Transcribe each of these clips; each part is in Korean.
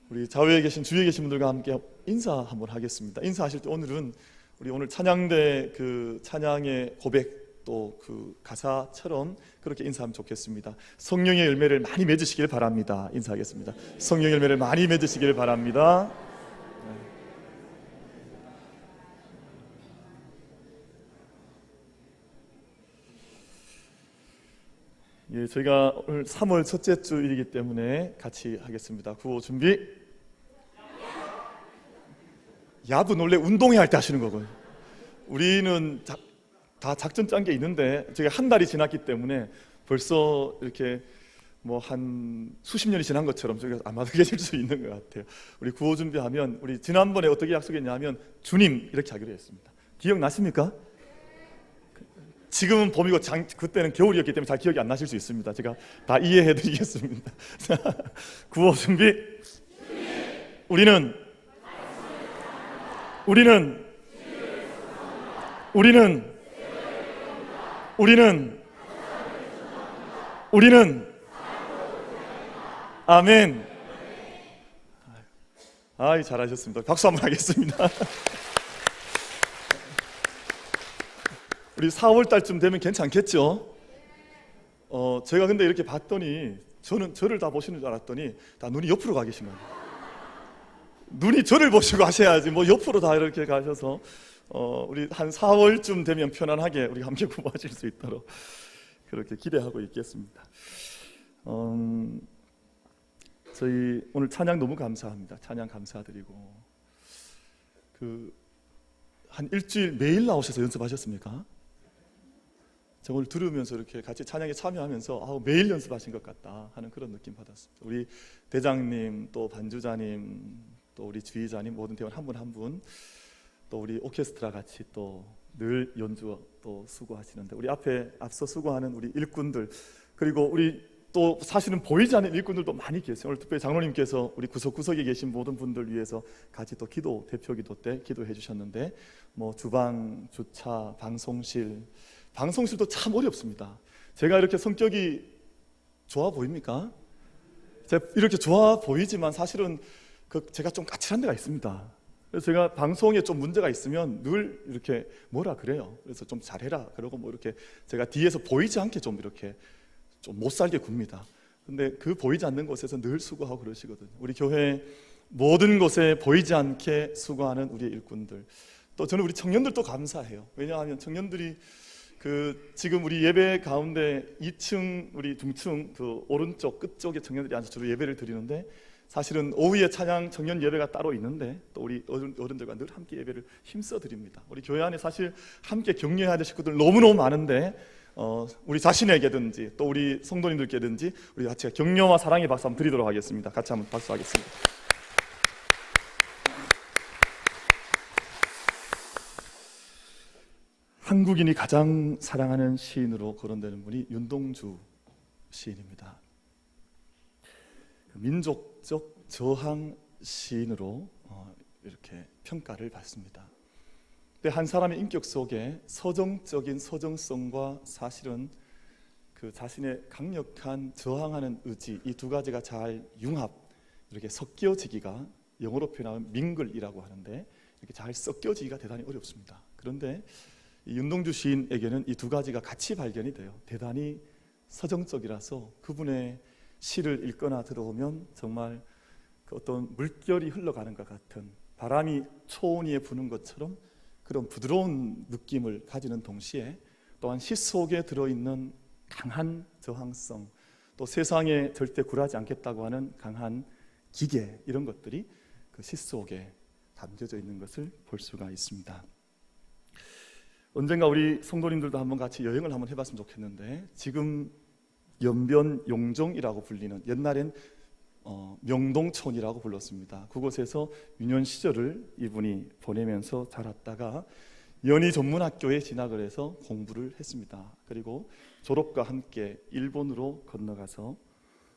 우리 좌우에 계신 주위에 계신 분들과 함께 인사 한번 하겠습니다. 인사하실 때 오늘은 우리 오늘 찬양대 그 찬양의 고백 또 그 가사처럼 그렇게 인사하면 좋겠습니다. 성령의 열매를 많이 맺으시길 바랍니다. 인사하겠습니다. 성령의 열매를 많이 맺으시길 바랍니다. 예, 저희가 오늘 3월 첫째 주일이기 때문에 같이 하겠습니다. 구호 준비. 야분 원래 운동회 할 때 하시는 거고요. 우리는 다 작전 짠 게 있는데 저희가 한 달이 지났기 때문에 벌써 이렇게 뭐 한 수십 년이 지난 것처럼 저희가 아마 느껴질 수 있는 것 같아요. 우리 구호 준비하면 우리 지난번에 어떻게 약속했냐면 주님 이렇게 하기로 했습니다. 기억나십니까? 지금은 봄이고 그때는 겨울이었기 때문에 잘 기억이 안 나실 수 있습니다. 제가 다 이해해 드리겠습니다. 구호 준비. 우리는 아멘. 아이 잘하셨습니다. 박수 한번 하겠습니다. 우리 4월 달쯤 되면 괜찮겠죠? 제가 근데 이렇게 봤더니 저는 저를 다 보시는 줄 알았더니 다 눈이 옆으로 가 계신 거예요. 눈이 저를 보시고 하셔야지 뭐 옆으로 다 이렇게 가셔서 우리 한 4월쯤 되면 편안하게 우리 함께 구호하실 수 있도록 그렇게 기대하고 있겠습니다. 저희 오늘 찬양 너무 감사합니다. 찬양 감사드리고 한 일주일 매일 나오셔서 연습하셨습니까? 저 오늘 들으면서 이렇게 같이 찬양에 참여하면서 매일 연습하신 것 같다 하는 그런 느낌 받았습니다. 우리 대장님, 또 반주자님, 또 우리 주의자님 모든 대원 한 분 한 분, 또 우리 오케스트라 같이 또 늘 연주 또 수고하시는데 우리 앞서 수고하는 우리 일꾼들, 그리고 우리 또 사실은 보이지 않는 일꾼들도 많이 계세요. 오늘 특별히 장로님께서 우리 구석구석에 계신 모든 분들 위해서 같이 또 대표 기도 때 기도해 주셨는데 뭐 주방, 주차, 방송실도 참 어렵습니다. 제가 이렇게 성격이 좋아 보입니까? 제가 이렇게 좋아 보이지만 사실은 제가 좀 까칠한 데가 있습니다. 그래서 제가 방송에 좀 문제가 있으면 늘 이렇게 뭐라 그래요. 그래서 좀 잘해라 그러고 뭐 이렇게 제가 뒤에서 보이지 않게 좀 이렇게 좀 못 살게 굽니다. 근데 보이지 않는 곳에서 늘 수고하고 그러시거든요. 우리 교회 모든 곳에 보이지 않게 수고하는 우리 일꾼들, 또 저는 우리 청년들도 감사해요. 왜냐하면 청년들이 지금 우리 예배 가운데 2층 우리 중층 오른쪽 끝쪽에 청년들이 앉아서 주로 예배를 드리는데 사실은 오후에 찬양 청년 예배가 따로 있는데 또 우리 어른들과 늘 함께 예배를 힘써 드립니다. 우리 교회 안에 사실 함께 격려해야 될 식구들 너무너무 많은데 우리 자신에게든지 또 우리 성도님들께든지 우리 같이 격려와 사랑의 박수 한번 드리도록 하겠습니다. 같이 한번 박수하겠습니다. 한국인이 가장 사랑하는 시인으로 거론되는 분이 윤동주 시인입니다. 민족적 저항 시인으로 이렇게 평가를 받습니다. 한 사람의 인격 속에 서정적인 서정성과 사실은 자신의 강력한 저항하는 의지, 이 두 가지가 잘 이렇게 섞여지기가 영어로 표현하면 밍글이라고 하는데 이렇게 잘 섞여지기가 대단히 어렵습니다. 그런데 이 윤동주 시인에게는 이 두 가지가 같이 발견이 돼요. 대단히 서정적이라서 그분의 시를 읽거나 들어오면 정말 어떤 물결이 흘러가는 것 같은, 바람이 초원 위에 부는 것처럼 그런 부드러운 느낌을 가지는 동시에 또한 시 속에 들어있는 강한 저항성, 또 세상에 절대 굴하지 않겠다고 하는 강한 기계, 이런 것들이 시 속에 담겨져 있는 것을 볼 수가 있습니다. 언젠가 우리 성도님들도 한번 같이 여행을 한번 해봤으면 좋겠는데, 지금 연변 용종이라고 불리는, 옛날엔 명동촌이라고 불렀습니다. 그곳에서 유년 시절을 이분이 보내면서 자랐다가 연희 전문학교에 진학을 해서 공부를 했습니다. 그리고 졸업과 함께 일본으로 건너가서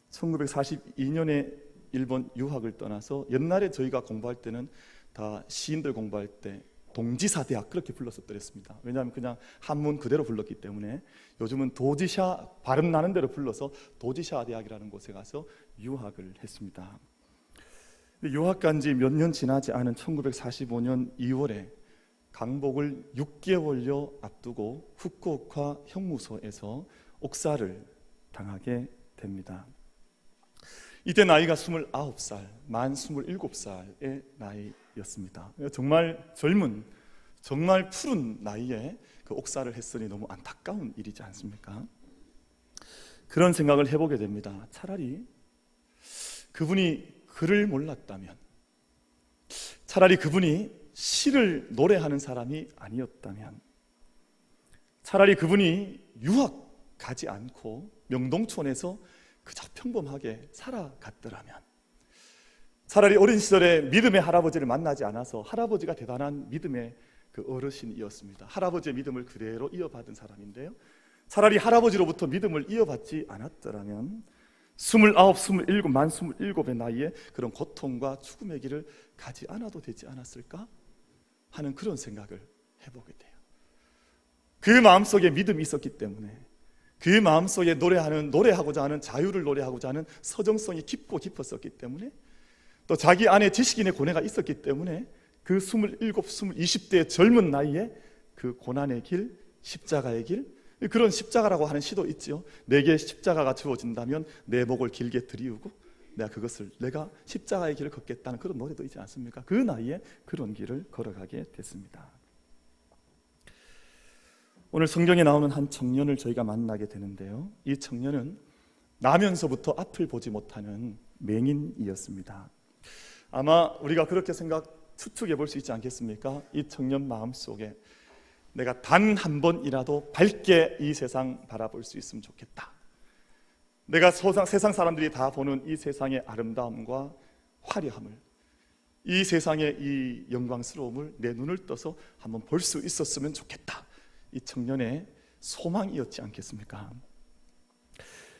1942년에 일본 유학을 떠나서, 옛날에 저희가 공부할 때는 다 시인들 공부할 때 동지사 대학 그렇게 불렀었더랬습니다. 왜냐하면 그냥 한문 그대로 불렀기 때문에. 요즘은 도지샤 발음 나는 대로 불러서 도지샤 대학이라는 곳에 가서 유학을 했습니다. 유학 간 지 몇 년 지나지 않은 1945년 2월에 강복을 6개월여 앞두고 후쿠오카 형무소에서 옥살을 당하게 됩니다. 이때 나이가 29살, 만 27살의 나이였습니다. 정말 젊은, 정말 푸른 나이에 그 옥살을 했으니 너무 안타까운 일이지 않습니까? 그런 생각을 해보게 됩니다. 차라리 그분이 글을 몰랐다면, 차라리 그분이 시를 노래하는 사람이 아니었다면, 차라리 그분이 유학 가지 않고 명동촌에서 그저 평범하게 살아갔더라면, 차라리 어린 시절에 믿음의 할아버지를 만나지 않아서 할아버지가 대단한 믿음의 그 어르신이었습니다. 할아버지의 믿음을 그대로 이어받은 사람인데요, 차라리 할아버지로부터 믿음을 이어받지 않았더라면 29, 27, 만 27의 나이에 그런 고통과 죽음의 길을 가지 않아도 되지 않았을까 하는 그런 생각을 해보게 돼요. 그 마음속에 믿음이 있었기 때문에, 그 마음속에 노래하고자 하는, 자유를 노래하고자 하는 서정성이 깊고 깊었었기 때문에, 또 자기 안에 지식인의 고뇌가 있었기 때문에 그 27, 20대의 젊은 나이에 그 고난의 길, 십자가의 길, 그런 십자가라고 하는 시도 있죠. 내게 십자가가 주어진다면 내 목을 길게 들이우고 내가 십자가의 길을 걷겠다는 그런 노래도 있지 않습니까? 그 나이에 그런 길을 걸어가게 됐습니다. 오늘 성경에 나오는 한 청년을 저희가 만나게 되는데요, 이 청년은 나면서부터 앞을 보지 못하는 맹인이었습니다. 아마 우리가 그렇게 추측해 볼 수 있지 않겠습니까? 이 청년 마음속에 내가 단 한 번이라도 밝게 이 세상 바라볼 수 있으면 좋겠다. 내가 세상 사람들이 다 보는 이 세상의 아름다움과 화려함을, 이 세상의 이 영광스러움을 내 눈을 떠서 한번 볼 수 있었으면 좋겠다. 이 청년의 소망이었지 않겠습니까?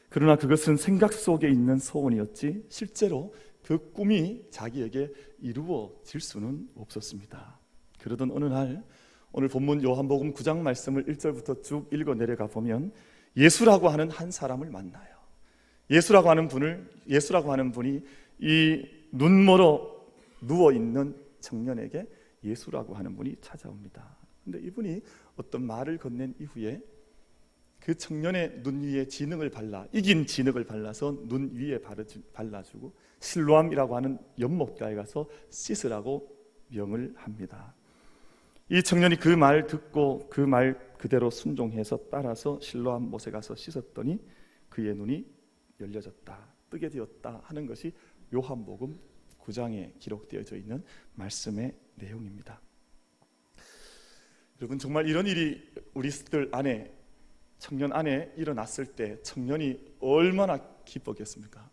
그러나 그것은 생각 속에 있는 소원이었지 실제로 그 꿈이 자기에게 이루어질 수는 없었습니다. 그러던 어느 날, 오늘 본문 요한복음 9장 말씀을 1절부터 쭉 읽어 내려가 보면 예수라고 하는 한 사람을 만나요. 예수라고 하는 분이 이 눈멀어 누워 있는 청년에게 예수라고 하는 분이 찾아옵니다. 근데 이분이 어떤 말을 건넨 이후에 그 청년의 눈 위에 이긴 진흙을 발라서 눈 위에 발라주고 실로암이라고 하는 연못가에 가서 씻으라고 명을 합니다. 이 청년이 그 말 듣고 그 말 그대로 순종해서 따라서 실로암 못에 가서 씻었더니 그의 눈이 열려졌다, 뜨게 되었다 하는 것이 요한복음 9장에 기록되어져 있는 말씀의 내용입니다. 여러분, 정말 이런 일이 우리들 안에, 청년 안에 일어났을 때 청년이 얼마나 기뻤겠습니까?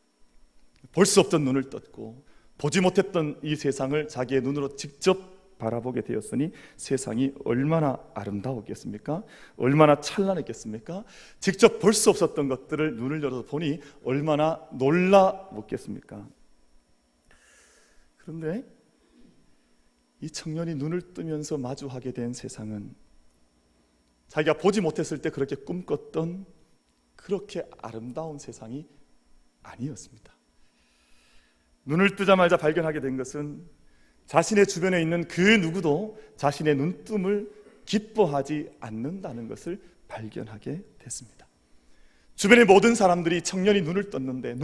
볼 수 없던 눈을 떴고 보지 못했던 이 세상을 자기의 눈으로 직접 바라보게 되었으니 세상이 얼마나 아름다웠겠습니까? 얼마나 찬란했겠습니까? 직접 볼 수 없었던 것들을 눈을 열어서 보니 얼마나 놀라웠겠습니까? 그런데 이 청년이 눈을 뜨면서 마주하게 된 세상은 자기가 보지 못했을 때 그렇게 꿈꿨던 그렇게 아름다운 세상이 아니었습니다. 눈을 뜨자마자 발견하게 된 것은 자신의 주변에 있는 그 누구도 자신의 눈뜸을 기뻐하지 않는다는 것을 발견하게 됐습니다. 주변의 모든 사람들이 청년이 눈을 떴는데,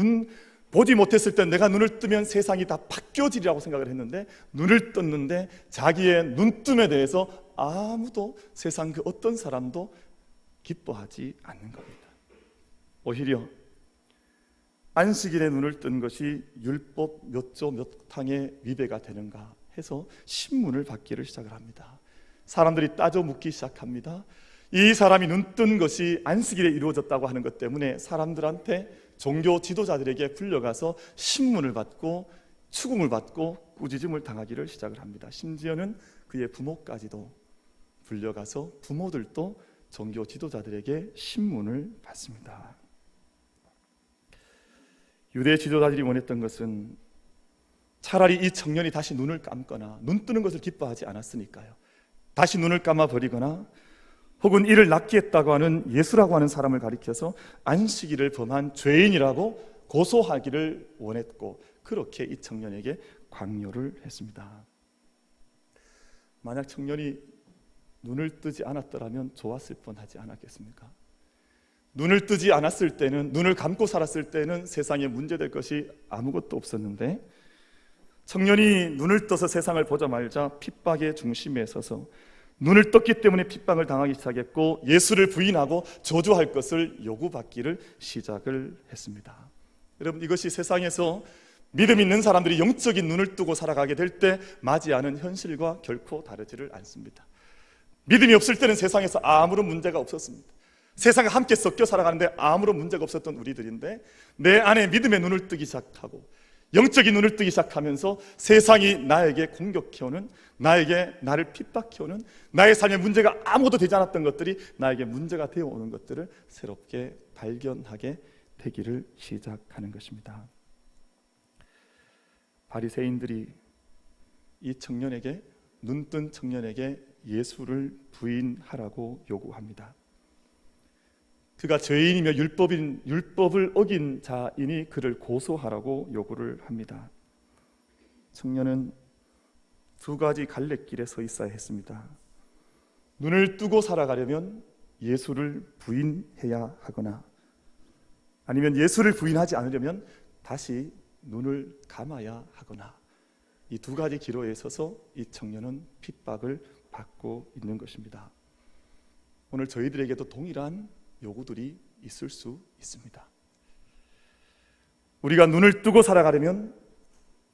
보지 못했을 때 내가 눈을 뜨면 세상이 다 바뀌어지리라고 생각을 했는데, 눈을 떴는데 자기의 눈뜸에 대해서 아무도, 세상 그 어떤 사람도 기뻐하지 않는 겁니다. 오히려 안식일에 눈을 뜬 것이 율법 몇 조 몇 항의 위배가 되는가 해서 신문을 받기를 시작을 합니다. 사람들이 따져 묻기 시작합니다. 이 사람이 눈 뜬 것이 안식일에 이루어졌다고 하는 것 때문에 사람들한테, 종교 지도자들에게 불려가서 신문을 받고 추궁을 받고 꾸짖음을 당하기를 시작을 합니다. 심지어는 그의 부모까지도 불려가서 부모들도 종교 지도자들에게 신문을 받습니다. 유대 지도자들이 원했던 것은 차라리 이 청년이 다시 눈을 감거나 눈 뜨는 것을 기뻐하지 않았으니까요, 다시 눈을 감아버리거나 혹은 이를 낫게 했다고 하는 예수라고 하는 사람을 가리켜서 안식일을 범한 죄인이라고 고소하기를 원했고, 그렇게 이 청년에게 강요를 했습니다. 만약 청년이 눈을 뜨지 않았더라면 좋았을 뻔하지 않았겠습니까? 눈을 뜨지 않았을 때는, 눈을 감고 살았을 때는 세상에 문제될 것이 아무것도 없었는데, 청년이 눈을 떠서 세상을 보자마자 핍박의 중심에 서서 눈을 떴기 때문에 핍박을 당하기 시작했고, 예수를 부인하고 저주할 것을 요구받기를 시작을 했습니다. 여러분, 이것이 세상에서 믿음 있는 사람들이 영적인 눈을 뜨고 살아가게 될 때 맞이하는 현실과 결코 다르지를 않습니다. 믿음이 없을 때는 세상에서 아무런 문제가 없었습니다. 세상에 함께 섞여 살아가는데 아무런 문제가 없었던 우리들인데, 내 안에 믿음의 눈을 뜨기 시작하고 영적인 눈을 뜨기 시작하면서 세상이 나에게 공격해오는, 나를 핍박해오는, 나의 삶에 문제가 아무것도 되지 않았던 것들이 나에게 문제가 되어오는 것들을 새롭게 발견하게 되기를 시작하는 것입니다. 바리새인들이 이 청년에게, 눈뜬 청년에게 예수를 부인하라고 요구합니다. 그가 죄인이며 율법을 어긴 자이니 그를 고소하라고 요구를 합니다. 청년은 두 가지 갈래길에 서 있어야 했습니다. 눈을 뜨고 살아가려면 예수를 부인해야 하거나, 아니면 예수를 부인하지 않으려면 다시 눈을 감아야 하거나, 이 두 가지 기로에 서서 이 청년은 핍박을 받고 있는 것입니다. 오늘 저희들에게도 동일한 요구들이 있을 수 있습니다. 우리가 눈을 뜨고 살아가려면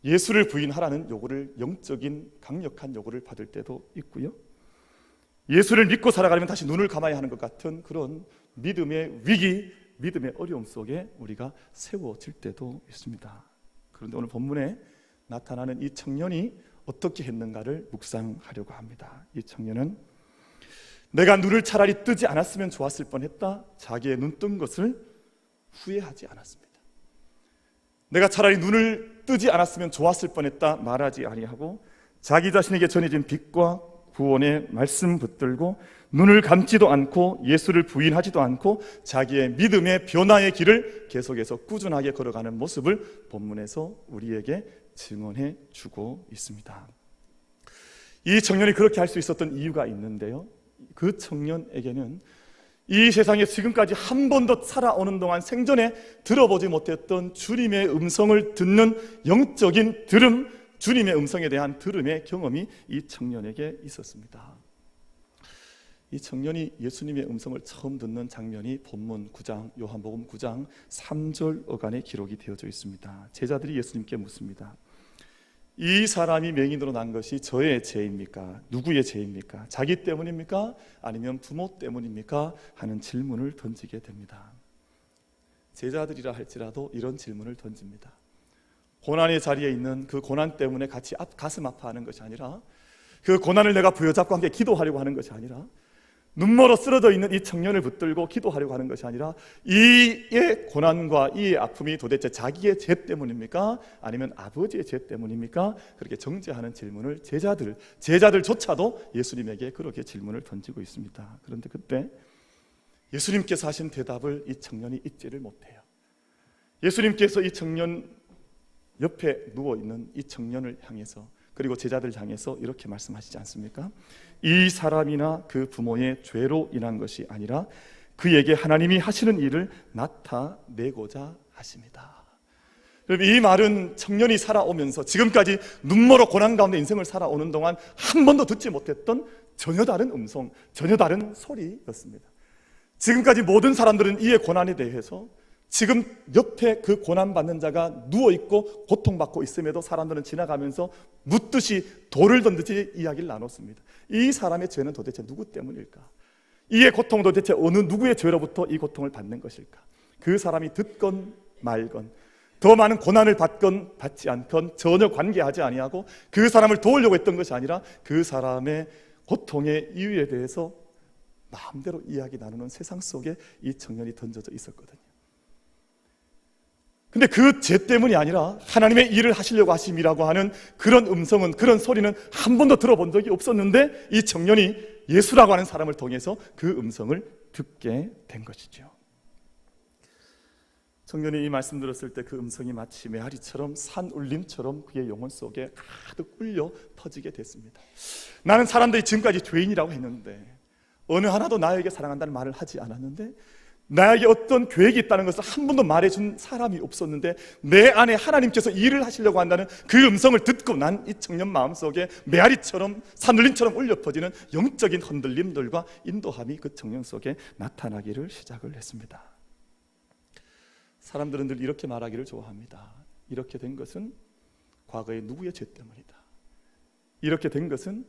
예수를 부인하라는 요구를, 영적인 강력한 요구를 받을 때도 있고요, 예수를 믿고 살아가려면 다시 눈을 감아야 하는 것 같은 그런 믿음의 위기, 믿음의 어려움 속에 우리가 세워질 때도 있습니다. 그런데 오늘 본문에 나타나는 이 청년이 어떻게 했는가를 묵상하려고 합니다. 이 청년은 내가 눈을 차라리 뜨지 않았으면 좋았을 뻔했다, 자기의 눈 뜬 것을 후회하지 않았습니다. 내가 차라리 눈을 뜨지 않았으면 좋았을 뻔했다 말하지 아니하고, 자기 자신에게 전해진 빛과 구원의 말씀 붙들고 눈을 감지도 않고 예수를 부인하지도 않고 자기의 믿음의 변화의 길을 계속해서 꾸준하게 걸어가는 모습을 본문에서 우리에게 증언해 주고 있습니다. 이 청년이 그렇게 할 수 있었던 이유가 있는데요, 그 청년에게는 이 세상에 지금까지 한 번도 살아오는 동안 생전에 들어보지 못했던 주님의 음성을 듣는 영적인 들음, 주님의 음성에 대한 들음의 경험이 이 청년에게 있었습니다. 이 청년이 예수님의 음성을 처음 듣는 장면이 본문 9장, 요한복음 9장 3절 어간에 기록이 되어져 있습니다. 제자들이 예수님께 묻습니다. 이 사람이 맹인으로 난 것이 저의 죄입니까? 누구의 죄입니까? 자기 때문입니까? 아니면 부모 때문입니까? 하는 질문을 던지게 됩니다. 제자들이라 할지라도 이런 질문을 던집니다. 고난의 자리에 있는 그 고난 때문에 같이 가슴 아파하는 것이 아니라, 그 고난을 내가 부여잡고 함께 기도하려고 하는 것이 아니라, 눈멀어 쓰러져 있는 이 청년을 붙들고 기도하려고 하는 것이 아니라, 이의 고난과 이의 아픔이 도대체 자기의 죄 때문입니까? 아니면 아버지의 죄 때문입니까? 그렇게 정죄하는 질문을 제자들조차도 예수님에게 그렇게 질문을 던지고 있습니다. 그런데 그때 예수님께서 하신 대답을 이 청년이 잊지를 못해요. 예수님께서 이 청년 옆에 누워있는 이 청년을 향해서, 그리고 제자들 향해서 이렇게 말씀하시지 않습니까? 이 사람이나 그 부모의 죄로 인한 것이 아니라 그에게 하나님이 하시는 일을 나타내고자 하십니다. 이 말은 청년이 살아오면서 지금까지 눈멀어 고난 가운데 인생을 살아오는 동안 한 번도 듣지 못했던 전혀 다른 음성, 전혀 다른 소리였습니다. 지금까지 모든 사람들은 이의 고난에 대해서, 지금 옆에 그 고난받는 자가 누워있고 고통받고 있음에도 사람들은 지나가면서 묻듯이 돌을 던듯이 이야기를 나눴습니다. 이 사람의 죄는 도대체 누구 때문일까? 이의 고통은 도대체 어느 누구의 죄로부터 이 고통을 받는 것일까? 그 사람이 듣건 말건, 더 많은 고난을 받건 받지 않건 전혀 관계하지 아니하고, 그 사람을 도우려고 했던 것이 아니라 그 사람의 고통의 이유에 대해서 마음대로 이야기 나누는 세상 속에 이 청년이 던져져 있었거든요. 근데 그 죄 때문이 아니라 하나님의 일을 하시려고 하심이라고 하는 그런 음성은, 그런 소리는 한 번도 들어본 적이 없었는데, 이 청년이 예수라고 하는 사람을 통해서 그 음성을 듣게 된 것이죠. 청년이 이 말씀 들었을 때 그 음성이 마치 메아리처럼 산 울림처럼 그의 영혼 속에 가득 울려 퍼지게 됐습니다. 나는 사람들이 지금까지 죄인이라고 했는데, 어느 하나도 나에게 사랑한다는 말을 하지 않았는데, 나에게 어떤 계획이 있다는 것을 한 번도 말해준 사람이 없었는데, 내 안에 하나님께서 일을 하시려고 한다는 그 음성을 듣고 난 이 청년 마음속에 메아리처럼 산울림처럼 울려 퍼지는 영적인 흔들림들과 인도함이 그 청년 속에 나타나기를 시작을 했습니다. 사람들은 늘 이렇게 말하기를 좋아합니다. 이렇게 된 것은 과거의 누구의 죄 때문이다. 이렇게 된 것은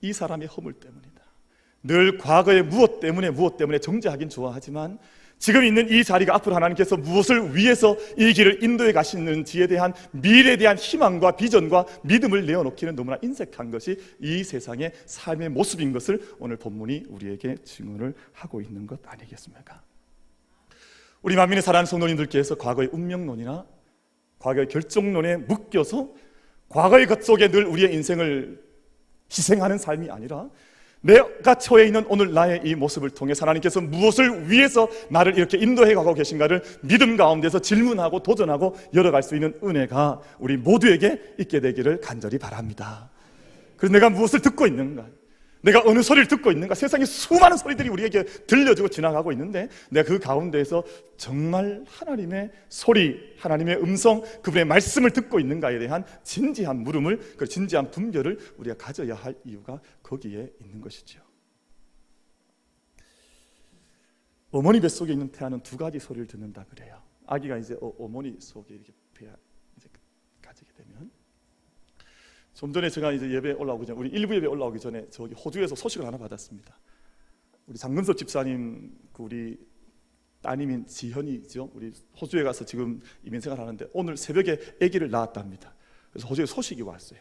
이 사람의 허물 때문이다. 늘 과거의 무엇 때문에 정죄하긴 좋아하지만, 지금 있는 이 자리가 앞으로 하나님께서 무엇을 위해서 이 길을 인도해 가시는지에 대한 미래에 대한 희망과 비전과 믿음을 내어놓기는 너무나 인색한 것이 이 세상의 삶의 모습인 것을 오늘 본문이 우리에게 증언을 하고 있는 것 아니겠습니까? 우리 만민의 사랑하는 성도님들께서 과거의 운명론이나 과거의 결정론에 묶여서 과거의 것 속에 늘 우리의 인생을 희생하는 삶이 아니라, 내가 처해 있는 오늘 나의 이 모습을 통해 하나님께서 무엇을 위해서 나를 이렇게 인도해 가고 계신가를 믿음 가운데서 질문하고 도전하고 열어갈 수 있는 은혜가 우리 모두에게 있게 되기를 간절히 바랍니다. 그래서 내가 무엇을 듣고 있는가, 내가 어느 소리를 듣고 있는가, 세상에 수많은 소리들이 우리에게 들려주고 지나가고 있는데, 내가 그 가운데에서 정말 하나님의 소리, 하나님의 음성, 그분의 말씀을 듣고 있는가에 대한 진지한 물음을, 그 진지한 분별을 우리가 가져야 할 이유가 거기에 있는 것이죠. 어머니 뱃속에 있는 태아는 두 가지 소리를 듣는다 그래요. 아기가 이제 어머니 속에 이렇게 배아 이제 가지게 되면, 좀 전에 제가 이제 예배 올라오기 전에, 우리 일부 예배 올라오기 전에 저기 호주에서 소식을 하나 받았습니다. 우리 장근섭 집사님, 우리 따님인 지현이죠. 우리 호주에 가서 지금 이민생활 하는데 오늘 새벽에 아기를 낳았답니다. 그래서 호주에 소식이 왔어요.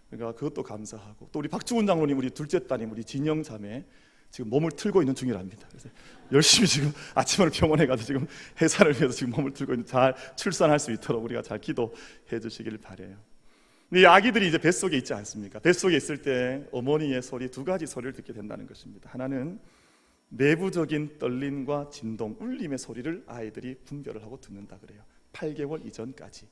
그러니까 그것도 감사하고, 또 우리 박주훈 장로님, 우리 둘째 따님, 우리 진영 자매 지금 몸을 틀고 있는 중이랍니다. 그래서 열심히 지금 아침으로 병원에 가서 지금 해산을 위해서 지금 몸을 틀고 있는, 잘 출산할 수 있도록 우리가 잘 기도해 주시길 바라요. 이 아기들이 이제 뱃속에 있지 않습니까? 뱃속에 있을 때 어머니의 소리, 두 가지 소리를 듣게 된다는 것입니다. 하나는 내부적인 떨림과 진동, 울림의 소리를 아이들이 분별을 하고 듣는다 그래요. 8개월 이전까지.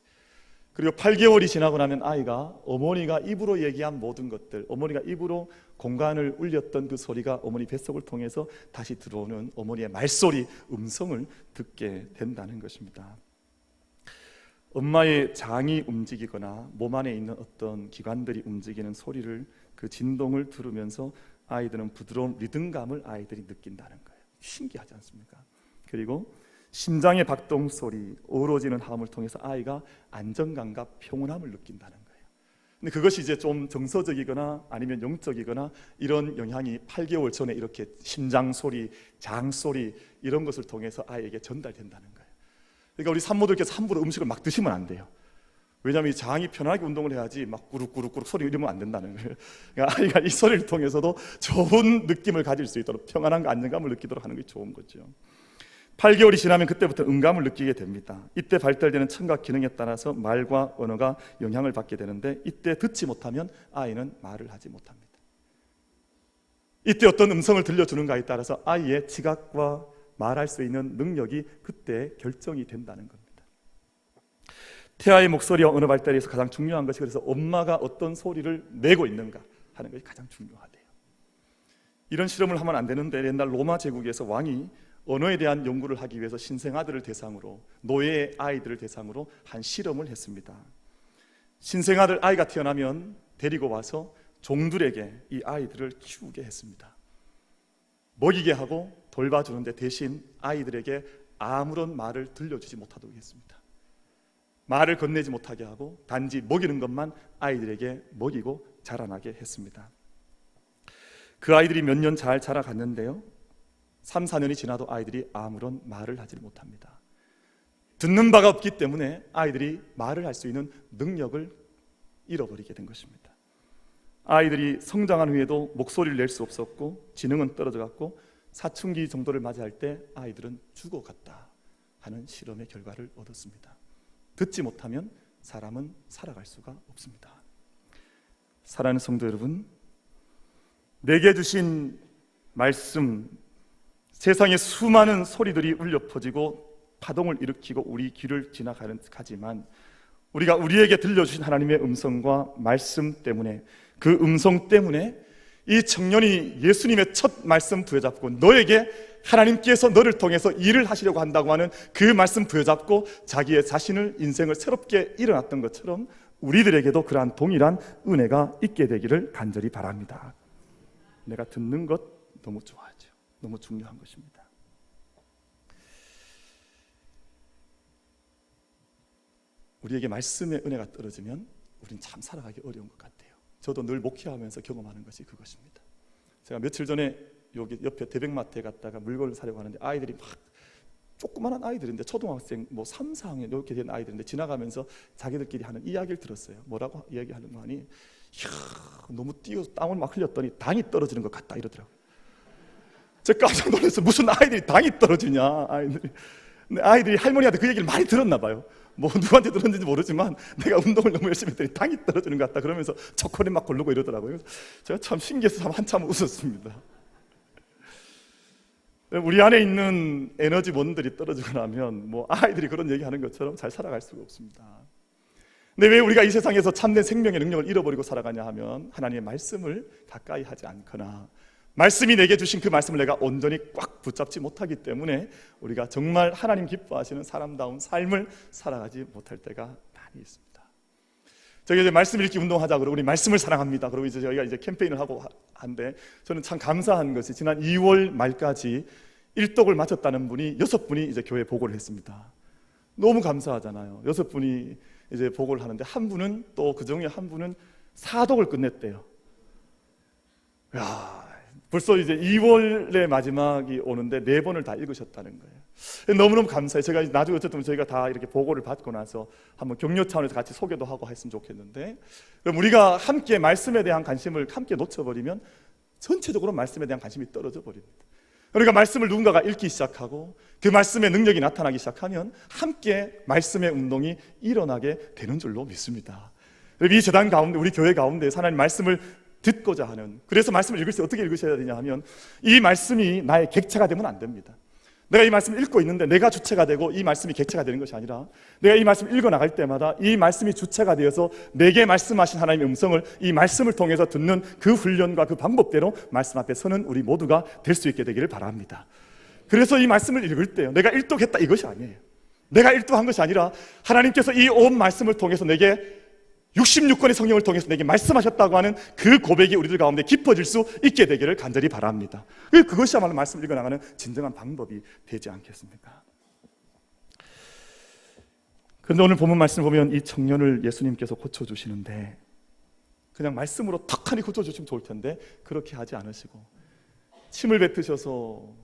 그리고 8개월이 지나고 나면 아이가 어머니가 입으로 얘기한 모든 것들, 어머니가 입으로 공간을 울렸던 그 소리가 어머니 뱃속을 통해서 다시 들어오는 어머니의 말소리, 음성을 듣게 된다는 것입니다. 엄마의 장이 움직이거나 몸 안에 있는 어떤 기관들이 움직이는 소리를, 그 진동을 들으면서 아이들은 부드러운 리듬감을 아이들이 느낀다는 거예요. 신기하지 않습니까? 그리고 심장의 박동 소리, 어우러지는 하음을 통해서 아이가 안정감과 평온함을 느낀다는 거예요. 근데 그것이 이제 좀 정서적이거나 아니면 영적이거나 이런 영향이 8개월 전에 이렇게 심장 소리, 장 소리 이런 것을 통해서 아이에게 전달된다는 거예요. 그러니까 우리 산모들께서 함부로 음식을 막 드시면 안 돼요. 왜냐하면 이 장이 편하게 운동을 해야지 막 꾸룩꾸룩꾸룩 소리 이러면 안 된다는 거예요. 그러니까 아이가 이 소리를 통해서도 좋은 느낌을 가질 수 있도록, 평안함과 안정감을 느끼도록 하는 게 좋은 거죠. 8개월이 지나면 그때부터 음감을 느끼게 됩니다. 이때 발달되는 청각 기능에 따라서 말과 언어가 영향을 받게 되는데, 이때 듣지 못하면 아이는 말을 하지 못합니다. 이때 어떤 음성을 들려주는가에 따라서 아이의 지각과 말할 수 있는 능력이 그때 결정이 된다는 겁니다. 태아의 목소리와 언어 발달에서 가장 중요한 것이, 그래서 엄마가 어떤 소리를 내고 있는가 하는 것이 가장 중요하대요. 이런 실험을 하면 안 되는데, 옛날 로마 제국에서 왕이 언어에 대한 연구를 하기 위해서 신생아들을 대상으로, 노예 아이들을 대상으로 한 실험을 했습니다. 신생아들 아이가 태어나면 데리고 와서 종들에게 이 아이들을 키우게 했습니다. 먹이게 하고 돌봐주는데 대신 아이들에게 아무런 말을 들려주지 못하도록 했습니다. 말을 건네지 못하게 하고 단지 먹이는 것만 아이들에게 먹이고 자라나게 했습니다. 그 아이들이 몇 년 잘 자라갔는데요, 3, 4년이 지나도 아이들이 아무런 말을 하지 못합니다. 듣는 바가 없기 때문에 아이들이 말을 할 수 있는 능력을 잃어버리게 된 것입니다. 아이들이 성장한 후에도 목소리를 낼 수 없었고 지능은 떨어져갔고 사춘기 정도를 맞이할 때 아이들은 죽어갔다 하는 실험의 결과를 얻었습니다. 듣지 못하면 사람은 살아갈 수가 없습니다. 사랑하는 성도 여러분, 내게 주신 말씀, 세상의 수많은 소리들이 울려 퍼지고 파동을 일으키고 우리 귀를 지나가지만 우리가 우리에게 들려주신 하나님의 음성과 말씀 때문에, 그 음성 때문에 이 청년이 예수님의 첫 말씀 부여잡고 너에게 하나님께서 너를 통해서 일을 하시려고 한다고 하는 그 말씀 부여잡고 자기의 자신을, 인생을 새롭게 일어났던 것처럼 우리들에게도 그러한 동일한 은혜가 있게 되기를 간절히 바랍니다. 내가 듣는 것 너무 좋아하죠. 너무 중요한 것입니다. 우리에게 말씀의 은혜가 떨어지면 우리는 참 살아가기 어려운 것 같아요. 저도 늘 목회하면서 경험하는 것이 그것입니다. 제가 며칠 전에 여기 옆에 대백마트에 갔다가 물건을 사려고 하는데 아이들이 막, 조그마한 아이들인데 초등학생 3, 4학년 이렇게 된 아이들인데 지나가면서 자기들끼리 하는 이야기를 들었어요. 뭐라고 이야기하는 거 하니, 이야, 너무 뛰어서 땀을 막 흘렸더니 당이 떨어지는 것 같다 이러더라고요. 제가 깜짝 놀라서 무슨 아이들이 당이 떨어지냐, 아이들이 할머니한테 그 얘기를 많이 들었나 봐요. 뭐 누구한테 들었는지 모르지만 내가 운동을 너무 열심히 했더니 당이 떨어지는 것 같다 그러면서 초콜릿 막 고르고 이러더라고요. 제가 참 신기해서 한참 웃었습니다. 우리 안에 있는 에너지원들이 떨어지고 나면 아이들이 그런 얘기하는 것처럼 잘 살아갈 수가 없습니다. 근데 왜 우리가 이 세상에서 참된 생명의 능력을 잃어버리고 살아가냐 하면 하나님의 말씀을 가까이 하지 않거나 말씀이 내게 주신 그 말씀을 내가 온전히 꽉 붙잡지 못하기 때문에 우리가 정말 하나님 기뻐하시는 사람다운 삶을 살아가지 못할 때가 많이 있습니다. 저희 이제 말씀 읽기 운동하자 그러고 우리 말씀을 사랑합니다. 그리고 이제 저희가 이제 캠페인을 하고 한데 저는 참 감사한 것이 지난 2월 말까지 일독을 마쳤다는 분이 6분이 이제 교회 보고를 했습니다. 너무 감사하잖아요. 6분이 이제 보고를 하는데 한 분은 또 그 중에 한 분은 4독을 끝냈대요. 야, 벌써 이제 2월의 마지막이 오는데 4번을 다 읽으셨다는 거예요. 너무너무 감사해요. 제가 나중에 어쨌든 저희가 다 이렇게 보고를 받고 나서 한번 격려 차원에서 같이 소개도 하고 했으면 좋겠는데, 그럼 우리가 함께 말씀에 대한 관심을 함께 놓쳐버리면 전체적으로 말씀에 대한 관심이 떨어져 버립니다. 그러니까 말씀을 누군가가 읽기 시작하고 그 말씀의 능력이 나타나기 시작하면 함께 말씀의 운동이 일어나게 되는 줄로 믿습니다. 이 재단 가운데, 우리 교회 가운데 하나님 말씀을 듣고자 하는, 그래서 말씀을 읽을 때 어떻게 읽으셔야 되냐 하면 이 말씀이 나의 객체가 되면 안 됩니다. 내가 이 말씀을 읽고 있는데 내가 주체가 되고 이 말씀이 객체가 되는 것이 아니라 내가 이 말씀을 읽어나갈 때마다 이 말씀이 주체가 되어서 내게 말씀하신 하나님의 음성을 이 말씀을 통해서 듣는 그 훈련과 그 방법대로 말씀 앞에 서는 우리 모두가 될 수 있게 되기를 바랍니다. 그래서 이 말씀을 읽을 때요, 내가 일독했다 이것이 아니에요. 내가 일독한 것이 아니라 하나님께서 이 온 말씀을 통해서 내게 66권의 성령을 통해서 내게 말씀하셨다고 하는 그 고백이 우리들 가운데 깊어질 수 있게 되기를 간절히 바랍니다. 그것이야말로 말씀을 읽어나가는 진정한 방법이 되지 않겠습니까? 그런데 오늘 본문 말씀을 보면 이 청년을 예수님께서 고쳐주시는데 그냥 말씀으로 턱하니 고쳐주시면 좋을 텐데 그렇게 하지 않으시고 침을 뱉으셔서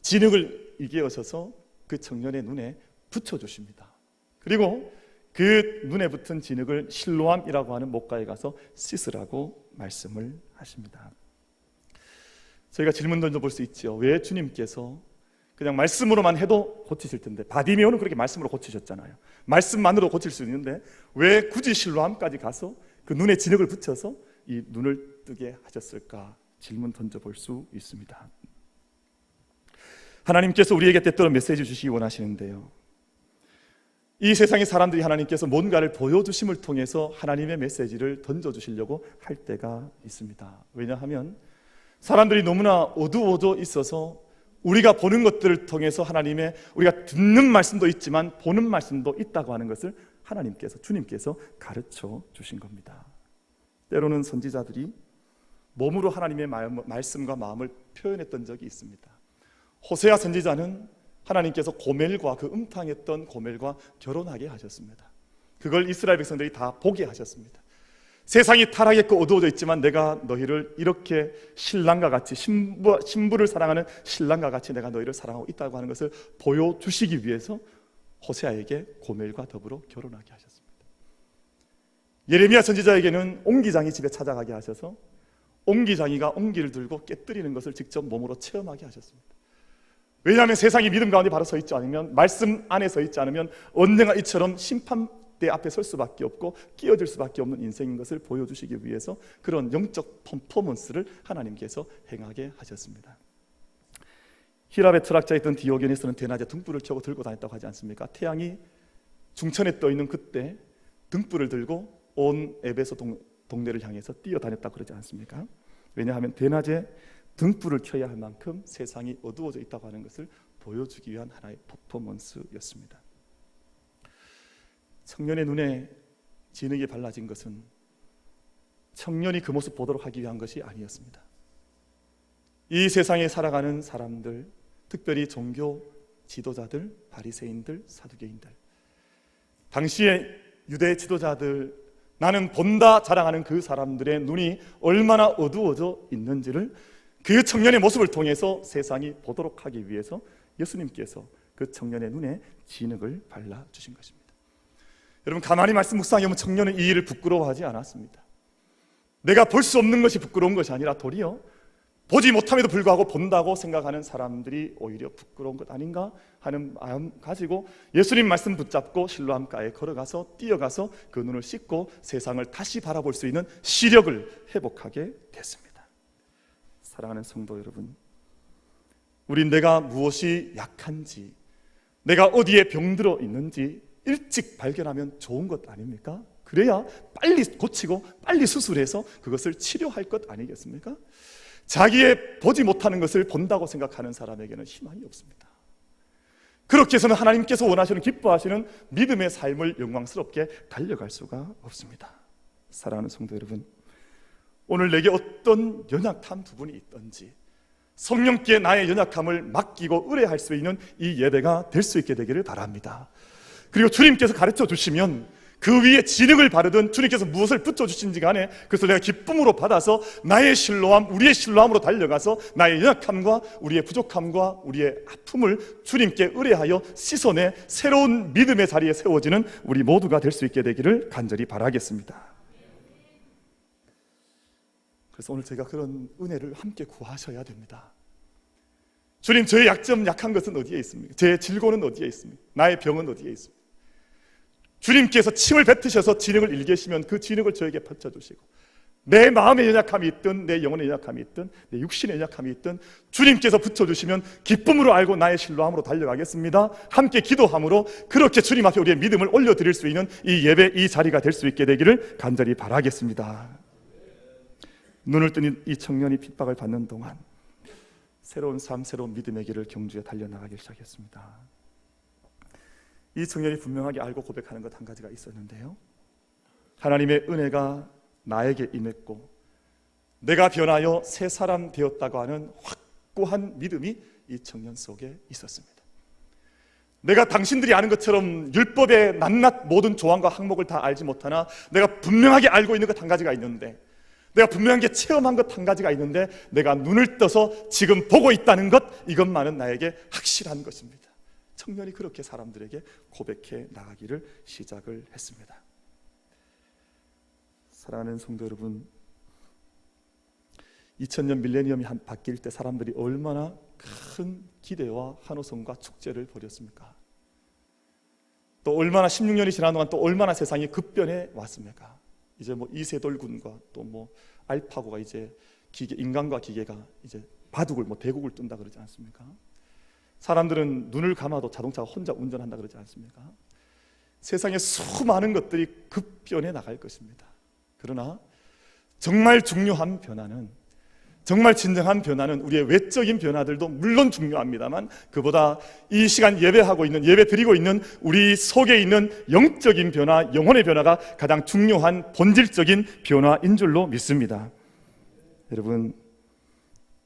진흙을 이개어셔서 그 청년의 눈에 붙여주십니다. 그리고 그 눈에 붙은 진흙을 실로암이라고 하는 목가에 가서 씻으라고 말씀을 하십니다. 저희가 질문 던져볼 수 있죠. 왜 주님께서 그냥 말씀으로만 해도 고치실 텐데, 바디메오는 그렇게 말씀으로 고치셨잖아요. 말씀만으로 고칠 수 있는데 왜 굳이 실로암까지 가서 그 눈에 진흙을 붙여서 이 눈을 뜨게 하셨을까 질문 던져볼 수 있습니다. 하나님께서 우리에게 때때로 메시지 주시기 원하시는데요, 이 세상의 사람들이 하나님께서 뭔가를 보여주심을 통해서 하나님의 메시지를 던져주시려고 할 때가 있습니다. 왜냐하면 사람들이 너무나 어두워져 있어서 우리가 보는 것들을 통해서 하나님의, 우리가 듣는 말씀도 있지만 보는 말씀도 있다고 하는 것을 하나님께서, 주님께서 가르쳐 주신 겁니다. 때로는 선지자들이 몸으로 하나님의 말씀과 마음을 표현했던 적이 있습니다. 호세아 선지자는 하나님께서 고멜과, 그 음탕했던 고멜과 결혼하게 하셨습니다. 그걸 이스라엘 백성들이 다 보게 하셨습니다. 세상이 타락했고 어두워져 있지만 내가 너희를 이렇게 신랑과 같이, 신부를 사랑하는 신랑과 같이 내가 너희를 사랑하고 있다고 하는 것을 보여주시기 위해서 호세아에게 고멜과 더불어 결혼하게 하셨습니다. 예레미야 선지자에게는 옹기장이 집에 찾아가게 하셔서 옹기장이가 옹기를 들고 깨뜨리는 것을 직접 몸으로 체험하게 하셨습니다. 왜냐하면 세상이 믿음 가운데 바로 서 있지 않으면, 말씀 안에 서 있지 않으면 언젠가 이처럼 심판대 앞에 설 수밖에 없고 끼어들 수밖에 없는 인생인 것을 보여주시기 위해서 그런 영적 퍼포먼스를 하나님께서 행하게 하셨습니다. 히랍의 철학자였던 디오게네스는 대낮에 등불을 켜고 들고 다녔다고 하지 않습니까? 태양이 중천에 떠 있는 그때 등불을 들고 온 에베소 동네를 향해서 뛰어다녔다고 그러지 않습니까? 왜냐하면 대낮에 등불을 켜야 할 만큼 세상이 어두워져 있다고 하는 것을 보여주기 위한 하나의 퍼포먼스였습니다. 청년의 눈에 진흙이 발라진 것은 청년이 그 모습 보도록 하기 위한 것이 아니었습니다. 이 세상에 살아가는 사람들, 특별히 종교 지도자들, 바리새인들, 사두개인들, 당시의 유대 지도자들, 나는 본다 자랑하는 그 사람들의 눈이 얼마나 어두워져 있는지를 그 청년의 모습을 통해서 세상이 보도록 하기 위해서 예수님께서 그 청년의 눈에 진흙을 발라주신 것입니다. 여러분, 가만히 말씀 묵상해보면 청년은 이 일을 부끄러워하지 않았습니다. 내가 볼 수 없는 것이 부끄러운 것이 아니라 도리어 보지 못함에도 불구하고 본다고 생각하는 사람들이 오히려 부끄러운 것 아닌가 하는 마음 가지고 예수님 말씀 붙잡고 실로암가에 걸어가서 뛰어가서 그 눈을 씻고 세상을 다시 바라볼 수 있는 시력을 회복하게 됐습니다. 사랑하는 성도 여러분, 우린 내가 무엇이 약한지, 내가 어디에 병들어 있는지 일찍 발견하면 좋은 것 아닙니까? 그래야 빨리 고치고 빨리 수술해서 그것을 치료할 것 아니겠습니까? 자기의 보지 못하는 것을 본다고 생각하는 사람에게는 희망이 없습니다. 그렇게 해서는 하나님께서 원하시는, 기뻐하시는 믿음의 삶을 영광스럽게 달려갈 수가 없습니다. 사랑하는 성도 여러분, 오늘 내게 어떤 연약한 부분이 있든지 성령께 나의 연약함을 맡기고 의뢰할 수 있는 이 예배가 될 수 있게 되기를 바랍니다. 그리고 주님께서 가르쳐 주시면 그 위에 진흙을 바르든 주님께서 무엇을 붙여주신지 간에 그것을 내가 기쁨으로 받아서 나의 실로함, 우리의 실로함으로 달려가서 나의 연약함과 우리의 부족함과 우리의 아픔을 주님께 의뢰하여 씻어내 새로운 믿음의 자리에 세워지는 우리 모두가 될 수 있게 되기를 간절히 바라겠습니다. 그래서 오늘 제가 그런 은혜를 함께 구하셔야 됩니다. 주님, 저의 약점, 약한 것은 어디에 있습니까? 제 질고는 어디에 있습니까? 나의 병은 어디에 있습니까? 주님께서 침을 뱉으셔서 진흙을 일계시면 그 진흙을 저에게 펼쳐주시고, 내 마음의 연약함이 있든 내 영혼의 연약함이 있든 내 육신의 연약함이 있든 주님께서 붙여주시면 기쁨으로 알고 나의 실로함으로 달려가겠습니다. 함께 기도함으로 그렇게 주님 앞에 우리의 믿음을 올려드릴 수 있는 이 예배, 이 자리가 될 수 있게 되기를 간절히 바라겠습니다. 눈을 뜬 이 청년이 핍박을 받는 동안 새로운 삶, 새로운 믿음의 길을 경주에 달려나가기 시작했습니다. 이 청년이 분명하게 알고 고백하는 것 한 가지가 있었는데요, 하나님의 은혜가 나에게 임했고 내가 변하여 새 사람 되었다고 하는 확고한 믿음이 이 청년 속에 있었습니다. 내가 당신들이 아는 것처럼 율법의 낱낱 모든 조항과 항목을 다 알지 못하나 내가 분명하게 알고 있는 것 한 가지가 있는데, 내가 분명하게 체험한 것 한 가지가 있는데, 내가 눈을 떠서 지금 보고 있다는 것, 이것만은 나에게 확실한 것입니다. 청년이 그렇게 사람들에게 고백해 나가기를 시작을 했습니다. 사랑하는 성도 여러분, 2000년 밀레니엄이 바뀔 때 사람들이 얼마나 큰 기대와 환호성과 축제를 벌였습니까? 또 얼마나 16년이 지난 동안 또 얼마나 세상이 급변해 왔습니까? 이제 뭐 이세돌군과 또 뭐 알파고가 이제 인간과 기계가 이제 바둑을 대국을 뜬다 그러지 않습니까? 사람들은 눈을 감아도 자동차가 혼자 운전한다 그러지 않습니까? 세상에 수많은 것들이 급변해 나갈 것입니다. 그러나 정말 중요한 변화는, 정말 진정한 변화는 우리의 외적인 변화들도 물론 중요합니다만, 그보다 이 시간 예배 드리고 있는 우리 속에 있는 영적인 변화, 영혼의 변화가 가장 중요한 본질적인 변화인 줄로 믿습니다. 여러분,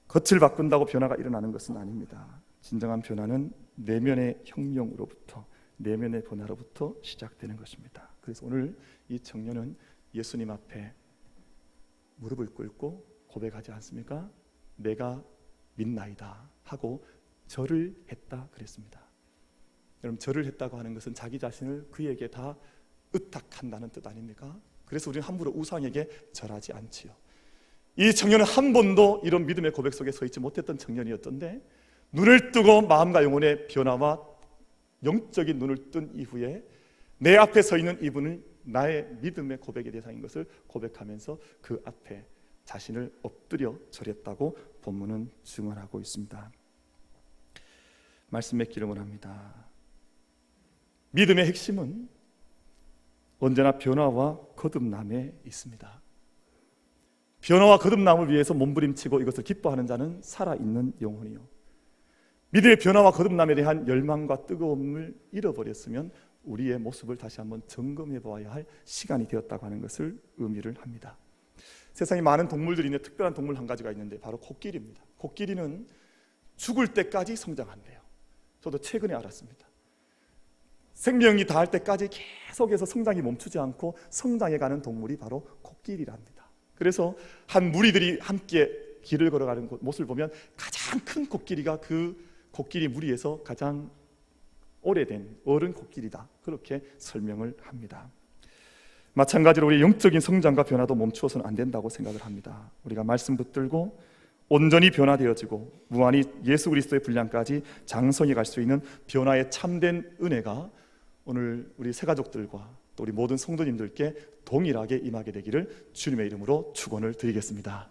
겉을 바꾼다고 변화가 일어나는 것은 아닙니다. 진정한 변화는 내면의 혁명으로부터, 내면의 변화로부터 시작되는 것입니다. 그래서 오늘 이 청년은 예수님 앞에 무릎을 꿇고 고백하지 않습니까? 내가 믿나이다 하고 절을 했다 그랬습니다. 여러분, 절을 했다고 하는 것은 자기 자신을 그에게 다 의탁한다는 뜻 아닙니까? 그래서 우리는 함부로 우상에게 절하지 않지요. 이 청년은 한 번도 이런 믿음의 고백 속에 서 있지 못했던 청년이었던데, 눈을 뜨고 마음과 영혼의 변화와 영적인 눈을 뜬 이후에 내 앞에 서 있는 이분을 나의 믿음의 고백의 대상인 것을 고백하면서 그 앞에 자신을 엎드려 절했다고 본문은 증언하고 있습니다. 말씀 맺기를 원합니다. 믿음의 핵심은 언제나 변화와 거듭남에 있습니다. 변화와 거듭남을 위해서 몸부림치고 이것을 기뻐하는 자는 살아있는 영혼이요. 믿음의 변화와 거듭남에 대한 열망과 뜨거움을 잃어버렸으면 우리의 모습을 다시 한번 점검해 보아야 할 시간이 되었다고 하는 것을 의미를 합니다. 세상에 많은 동물들이 있는데 특별한 동물 한 가지가 있는데 바로 코끼리입니다. 코끼리는 죽을 때까지 성장한대요. 저도 최근에 알았습니다. 생명이 다할 때까지 계속해서 성장이 멈추지 않고 성장해가는 동물이 바로 코끼리랍니다. 그래서 한 무리들이 함께 길을 걸어가는 모습을 보면 가장 큰 코끼리가 그 코끼리 무리에서 가장 오래된 어른 코끼리다, 그렇게 설명을 합니다. 마찬가지로 우리 영적인 성장과 변화도 멈추어서는 안 된다고 생각을 합니다. 우리가 말씀 붙들고 온전히 변화되어지고 무한히 예수 그리스도의 분량까지 장성해 갈 수 있는 변화의 참된 은혜가 오늘 우리 새가족들과 또 우리 모든 성도님들께 동일하게 임하게 되기를 주님의 이름으로 축원을 드리겠습니다.